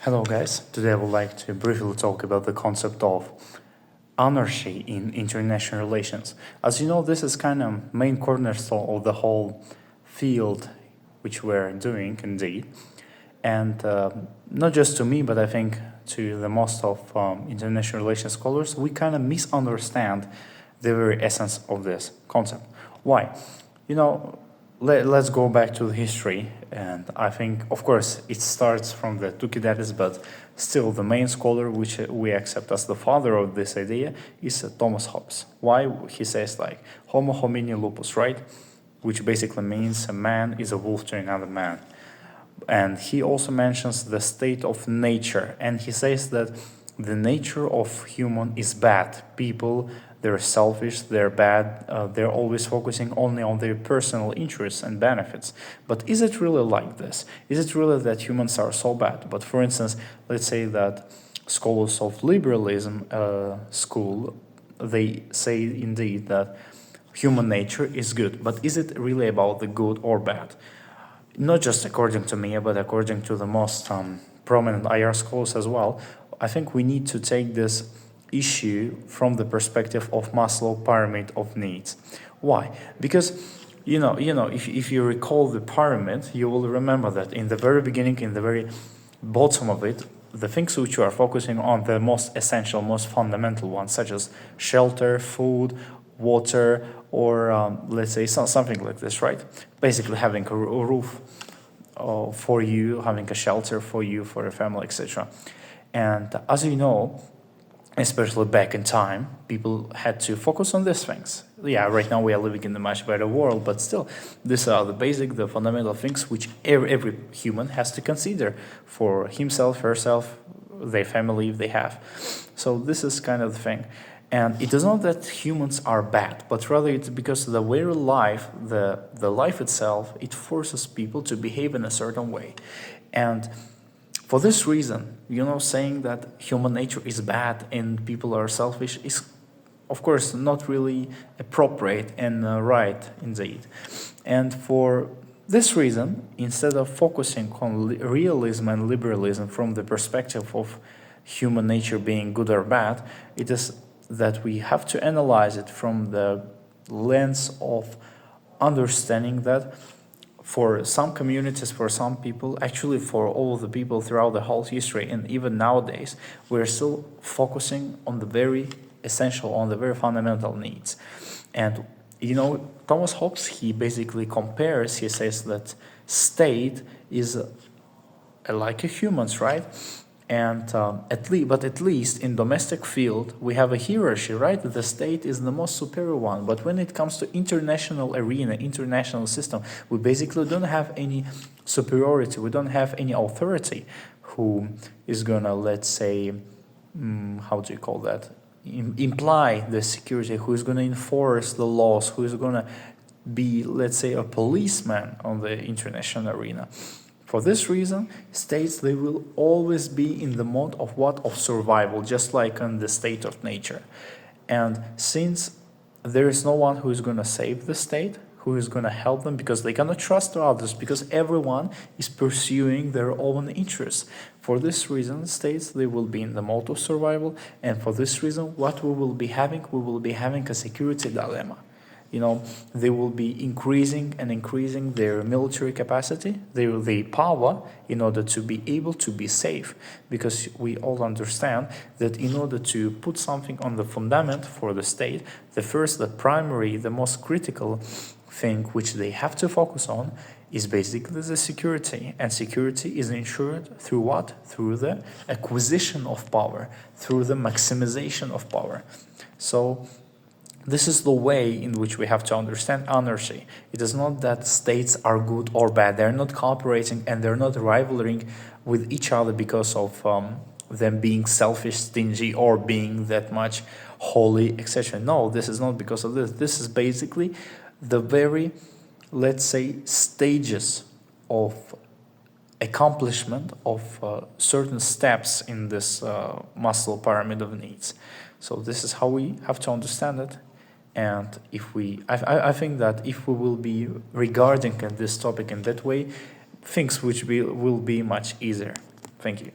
Hello guys, today I would like to briefly talk about the concept of anarchy in international relations. As you know, this is kind of main cornerstone of the whole field which we're doing indeed. And not just to me, but I think to the most of international relations scholars, we kind of misunderstand the very essence of this concept. Why? You know, let's go back to the history, and I think, of course, it starts from the Thucydides, but still the main scholar which we accept as the father of this idea is Thomas Hobbes. Why? He says like, homo homini lupus, right? Which basically means a man is a wolf to another man. And he also mentions the state of nature, and he says that the nature of human is bad. People, they're selfish, they're bad, they're always focusing only on their personal interests and benefits. But is it really like this? Is it really that humans are so bad? But for instance, let's say that scholars of liberalism school, they say indeed that human nature is good. But is it really about the good or bad? Not just according to me, but according to the most prominent IR scholars as well. I think we need to take this issue from the perspective of Maslow pyramid of needs. Why? Because if you recall the pyramid, you will remember that in the very beginning, in the very bottom of it, the things which you are focusing on, the most essential, most fundamental ones, such as shelter, food, water, or let's say something like this, right? Basically having a roof for you, having a shelter for you, for your family, etc. And as you know, especially back in time, people had to focus on these things. Yeah, right now we are living in a much better world, but still, these are the basic, the fundamental things which every human has to consider for himself, herself, their family if they have. So this is kind of the thing. And it is not that humans are bad, but rather it's because the very life, the life itself, it forces people to behave in a certain way. And for this reason, saying that human nature is bad and people are selfish is, of course, not really appropriate and right indeed. And for this reason, instead of focusing on realism and liberalism from the perspective of human nature being good or bad, it is that we have to analyze it from the lens of understanding that for some communities, for some people, actually for all the people throughout the whole history and even nowadays, we're still focusing on the very essential, on the very fundamental needs. And Thomas Hobbes, he basically compares, he says that state is like a humans, right? And at least in domestic field, we have a hierarchy, right? The state is the most superior one. But when it comes to international arena, international system, we basically don't have any superiority. We don't have any authority who is gonna, let's say, how do you call that? Imply the security, who is gonna enforce the laws, who is gonna be, let's say, a policeman on the international arena. For this reason, states, they will always be in the mode of what? Of survival, just like in the state of nature. And since there is no one who is going to save the state, who is going to help them, because they cannot trust others, because everyone is pursuing their own interests. For this reason, states, they will be in the mode of survival. And for this reason, what we will be having a security dilemma. They will be increasing their military capacity, their power, in order to be able to be safe. Because we all understand that in order to put something on the fundament for the state, the primary, the most critical thing which they have to focus on is basically the security. And security is ensured through what? Through the acquisition of power, through the maximization of power. So this is the way in which we have to understand anarchy. It is not that states are good or bad. They're not cooperating and they're not rivaling with each other because of them being selfish, stingy, or being that much holy, etc. No, this is not because of this. This is basically the very, let's say, stages of accomplishment of certain steps in this Maslow pyramid of needs. So this is how we have to understand it. And I think that if we will be regarding this topic in that way, things will be much easier. Thank you.